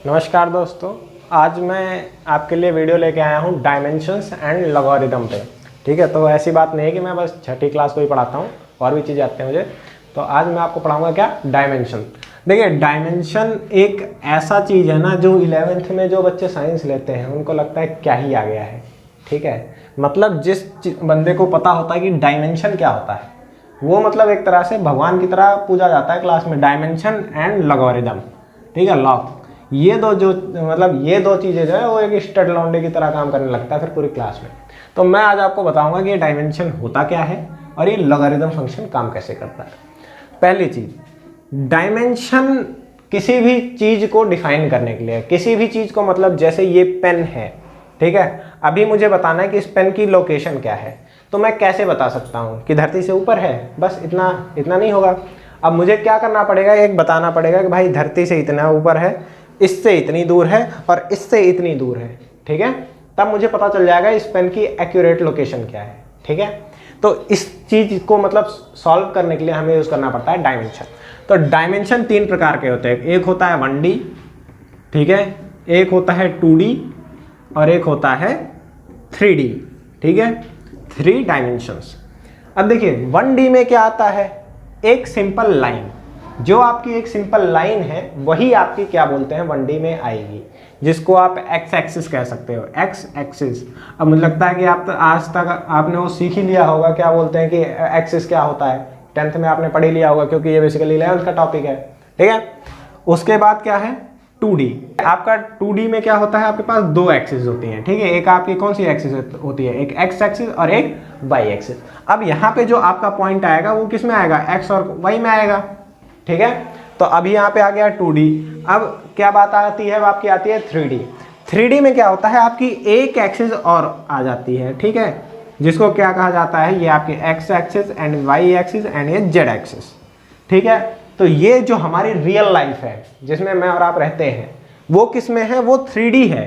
नमस्कार दोस्तों, आज मैं आपके लिए वीडियो लेके आया हूँ डायमेंशंस एंड लॉगरिथम पे। ठीक है, तो ऐसी बात नहीं है कि मैं बस छठी क्लास को ही पढ़ाता हूँ, और भी चीज़ें आती हैं मुझे। तो आज मैं आपको पढ़ाऊँगा क्या, डायमेंशन। देखिए, डायमेंशन एक ऐसा चीज़ है ना जो 11th में जो बच्चे साइंस लेते हैं उनको लगता है क्या ही आ गया है। ठीक है, मतलब जिस बंदे को पता होता है कि डायमेंशन क्या होता है, वो मतलब एक तरह से भगवान की तरह पूजा जाता है क्लास में। डायमेंशन एंड लॉगरिथम, ठीक है, लॉग, ये दो चीज़ें जो है वो एक स्टड लॉन्डे की तरह काम करने लगता है फिर पूरी क्लास में। तो मैं आज आपको बताऊंगा कि ये डायमेंशन होता क्या है और ये लॉगरिथम फंक्शन काम कैसे करता है। पहली चीज़, डायमेंशन किसी भी चीज़ को डिफाइन करने के लिए, किसी भी चीज़ को, मतलब जैसे ये पेन है, ठीक है, अभी मुझे बताना है कि इस पेन की लोकेशन क्या है, तो मैं कैसे बता सकता हूँ कि धरती से ऊपर है, बस इतना नहीं होगा। अब मुझे क्या करना पड़ेगा, एक बताना पड़ेगा कि भाई धरती से इतना ऊपर है, इससे इतनी दूर है और इससे इतनी दूर है। ठीक है, तब मुझे पता चल जाएगा इस पेन की एक्यूरेट लोकेशन क्या है। ठीक है, तो इस चीज़ को मतलब सॉल्व करने के लिए हमें यूज़ करना पड़ता है डायमेंशन। तो डायमेंशन 3 प्रकार के होते हैं, एक होता है 1D, ठीक है, एक होता है 2D और एक होता है 3D। ठीक है, 3 डायमेंशंस। अब देखिए 1D में क्या आता है, एक सिंपल लाइन, जो आपकी एक सिंपल लाइन है वही आपकी क्या बोलते हैं 1D में आएगी, जिसको आप एक्स एक्सिस कह सकते हो, एक्स एक्सिस। अब मुझे लगता है कि आप आज तक आपने वो सीख ही लिया होगा क्या बोलते हैं कि एक्सिस क्या होता है, 10th में आपने पढ़ ही लिया होगा, क्योंकि ये बेसिकली 11th का टॉपिक है। ठीक है, उसके बाद क्या है 2D। आपका 2D में क्या होता है, आपके पास 2 एक्सिस होती हैं। ठीक है, एक आपकी कौन सी एक्सिस होती है, एक एक्स एक्सिस और एक वाई एक्सिस। अब यहाँ पे जो आपका पॉइंट आएगा वो किस में आएगा, एक्स और वाई में आएगा। ठीक है, तो अभी यहाँ पे आ गया 2D। अब क्या बात आती है, आपकी आती है 3D। 3D में क्या होता है, आपकी एक एक्सिस और आ जाती है। ठीक है, जिसको क्या कहा जाता है, ये आपके X axis and Y axis and ये जेड एक्सिस। ठीक है, तो ये जो हमारी रियल लाइफ है जिसमें मैं और आप रहते हैं वो किस में है, वो 3D है।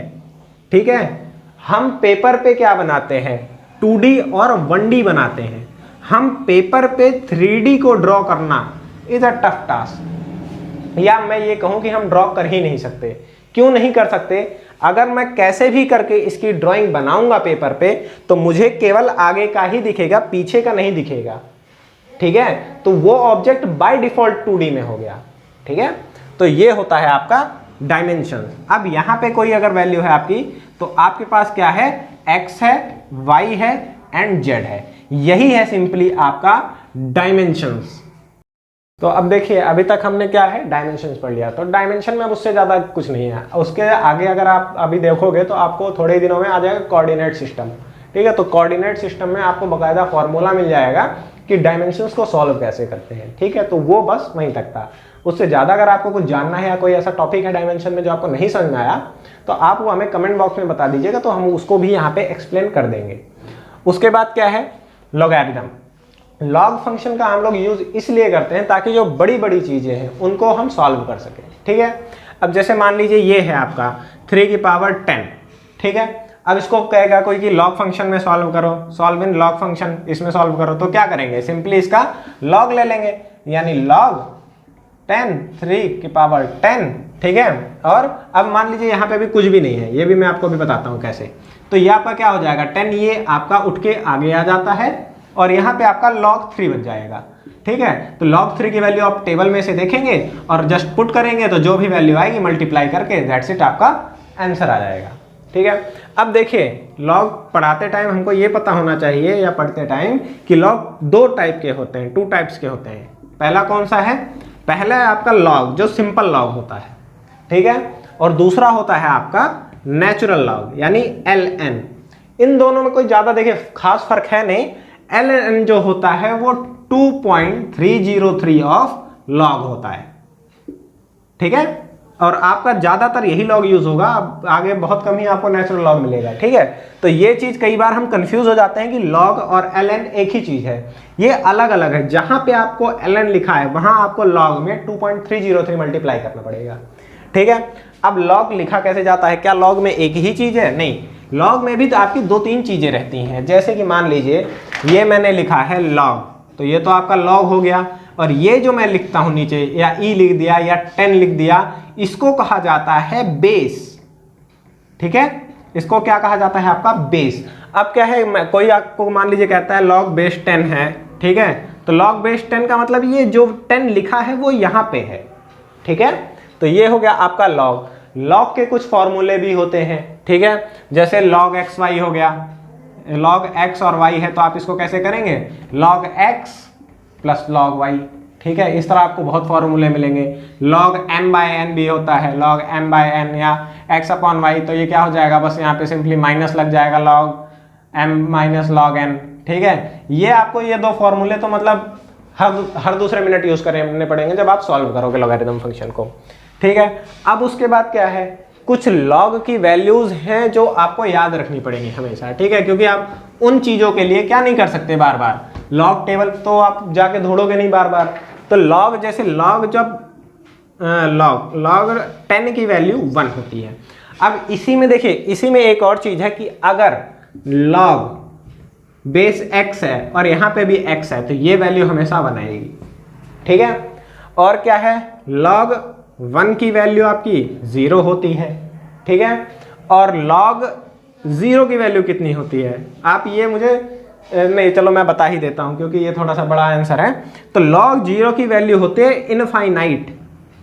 ठीक है, हम पेपर पे क्या बनाते हैं, 2D और 1D बनाते हैं। हम पेपर पे 3D को ड्रॉ करना इज अ टफ टास्क, या मैं ये कहूं कि हम ड्रॉ कर ही नहीं सकते। क्यों नहीं कर सकते, अगर मैं कैसे भी करके इसकी ड्राइंग बनाऊंगा पेपर पे तो मुझे केवल आगे का ही दिखेगा, पीछे का नहीं दिखेगा। ठीक है, तो वो ऑब्जेक्ट बाय डिफॉल्ट 2D में हो गया। ठीक है, तो ये होता है आपका डायमेंशन। अब यहां पे कोई अगर वैल्यू है आपकी, तो आपके पास क्या है, x है, y है एंड z है। यही है सिंपली आपका डायमेंशंस। तो अब देखिए, अभी तक हमने क्या है, डायमेंशंस पढ़ लिया। तो डायमेंशन में अब उससे ज़्यादा कुछ नहीं है। उसके आगे अगर आप अभी देखोगे तो आपको थोड़े ही दिनों में आ जाएगा कोऑर्डिनेट सिस्टम। ठीक है, तो कोऑर्डिनेट सिस्टम में आपको बाकायदा फॉर्मूला मिल जाएगा कि डायमेंशंस को सॉल्व कैसे करते हैं। ठीक है, तो वो बस वहीं तक था। उससे ज़्यादा अगर आपको कुछ जानना है या कोई ऐसा टॉपिक है डायमेंशन में जो आपको नहीं समझ में आया, तो आप वो हमें कमेंट बॉक्स में बता दीजिएगा, तो हम उसको भी यहाँ पे एक्सप्लेन कर देंगे। उसके बाद क्या है, लॉगरिथम। लॉग फंक्शन का हम लोग यूज इसलिए करते हैं ताकि जो बड़ी बड़ी चीजें हैं उनको हम सॉल्व कर सकें। ठीक है, अब जैसे मान लीजिए ये है आपका 3 की पावर 10। ठीक है, अब इसको कहेगा कोई कि लॉग फंक्शन में सॉल्व करो, सॉल्व इन लॉग फंक्शन, इसमें सॉल्व करो, तो क्या करेंगे, सिंपली इसका लॉग ले लेंगे, यानी लॉग 10 3 की पावर 10। ठीक है, और अब मान लीजिए यहाँ पे भी कुछ भी नहीं है, ये भी मैं आपको भी बताता हूँ कैसे। तो ये आपका क्या हो जाएगा, 10 ये आपका उठ के आगे आ जाता है और यहाँ पे आपका log 3 बन जाएगा। ठीक है, तो log 3 की वैल्यू आप टेबल में से देखेंगे और जस्ट पुट करेंगे, तो जो भी वैल्यू आएगी मल्टीप्लाई करके दैट्स इट, आपका आंसर आ जाएगा। ठीक है, अब देखिए log पढ़ाते टाइम हमको ये पता होना चाहिए, या पढ़ते टाइम, कि log 2 टाइप के होते हैं, 2 टाइप्स के होते हैं। पहला कौन सा है, पहला है आपका log जो सिंपल log होता है। ठीक है, और दूसरा होता है आपका नेचुरल log यानी ln। इन दोनों में कोई ज़्यादा देखिए खास फर्क है नहीं। ln जो होता है वो 2.303 ऑफ लॉग होता है। ठीक है, और आपका ज्यादातर यही लॉग यूज होगा, आगे बहुत कम ही आपको नेचुरल लॉग मिलेगा। ठीक है, तो ये चीज कई बार हम कंफ्यूज हो जाते हैं कि लॉग और ln एक ही चीज है, ये अलग अलग है। जहां पे आपको ln लिखा है वहां आपको लॉग में 2.303 मल्टीप्लाई करना पड़ेगा। ठीक है, अब लॉग लिखा कैसे जाता है, क्या लॉग में एक ही चीज है, नहीं, लॉग में भी तो आपकी 2-3 चीजें रहती हैं। जैसे कि मान लीजिए ये मैंने लिखा है लॉग, तो ये तो आपका लॉग हो गया, और ये जो मैं लिखता हूं नीचे या ई लिख दिया या 10 लिख दिया, इसको कहा जाता है बेस। ठीक है, इसको क्या कहा जाता है आपका बेस। अब क्या है, कोई आपको मान लीजिए कहता है log बेस 10 है, ठीक है, तो log बेस 10 का मतलब ये जो 10 लिखा है वो यहां पे है। ठीक है, तो ये हो गया आपका log के कुछ फॉर्मूले भी होते हैं। ठीक है, जैसे log xy हो गया, log x और y है तो आप इसको कैसे करेंगे, log x plus log y। ठीक है, इस तरह आपको बहुत फॉर्मूले मिलेंगे। log m/n भी होता है, log m/n या x अपॉन y, तो ये क्या हो जाएगा, बस यहाँ पे सिंपली माइनस लग जाएगा log m minus log n। ठीक है, ये आपको ये दो फॉर्मूले तो मतलब हर दूसरे मिनट यूज करने पड़ेंगे जब आप सॉल्व करोगे लॉगरिथम फंक्शन को। ठीक है, अब उसके बाद क्या है, कुछ log की वैल्यूज हैं जो आपको याद रखनी पड़ेंगी हमेशा। ठीक है, क्योंकि आप उन चीजों के लिए क्या नहीं कर सकते बार बार, log टेबल तो आप जाके ढूंढोगे नहीं बार बार। तो log, जैसे log जब log 10 की वैल्यू 1 होती है। अब इसी में देखिए, इसी में एक और चीज है कि अगर log बेस x है और यहां पे भी x है तो ये वैल्यू हमेशा 1 आएगी। ठीक है, और क्या है, log 1 की वैल्यू आपकी 0 होती है। ठीक है, और log 0 की वैल्यू कितनी होती है, आप ये मुझे नहीं, चलो मैं बता ही देता हूं क्योंकि ये थोड़ा सा बड़ा आंसर है। तो log 0 की वैल्यू होती है इनफाइनाइट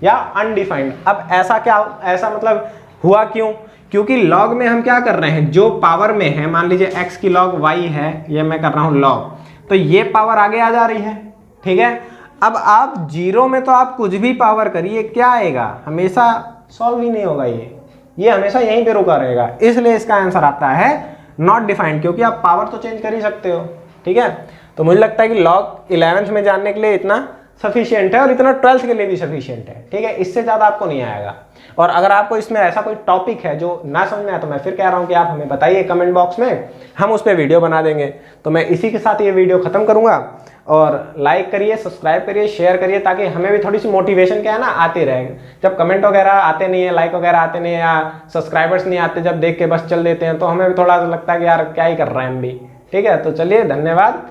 या अनडिफाइंड। अब ऐसा क्या, ऐसा मतलब हुआ क्यों, क्योंकि log में हम क्या कर रहे हैं, जो पावर में है, मान लीजिए x की log y है, ये मैं कर रहा हूं log, तो ये पावर आगे आ जा रही है। ठीक है, अब आप 0 में तो आप कुछ भी पावर करिए, क्या आएगा, हमेशा सॉल्व ही नहीं होगा, ये हमेशा यहीं पे रुका रहेगा। इसलिए इसका आंसर आता है नॉट डिफाइंड, क्योंकि आप पावर तो चेंज कर ही सकते हो। ठीक है, तो मुझे लगता है कि log 11th में जानने के लिए इतना सफिशिएंट है और इतना 12th के लिए भी सफिशिएंट है। ठीक है, इससे ज़्यादा आपको नहीं आएगा। और अगर आपको इसमें ऐसा कोई टॉपिक है जो ना समझ में आया तो मैं फिर कह रहा हूँ कि आप हमें बताइए कमेंट बॉक्स में, हम उस पर वीडियो बना देंगे। तो मैं इसी के साथ ये वीडियो ख़त्म करूँगा, और लाइक करिए, सब्सक्राइब करिए, शेयर करिए, ताकि हमें भी थोड़ी सी मोटिवेशन क्या है ना आती रहे। जब कमेंट वगैरह आते नहीं है, लाइक वगैरह आते नहीं है, या सब्सक्राइबर्स नहीं आते, जब देख के बस चल देते हैं, तो हमें भी थोड़ा लगता है कि यार क्या ही कर रहे हैं हम भी। ठीक है, तो चलिए, धन्यवाद।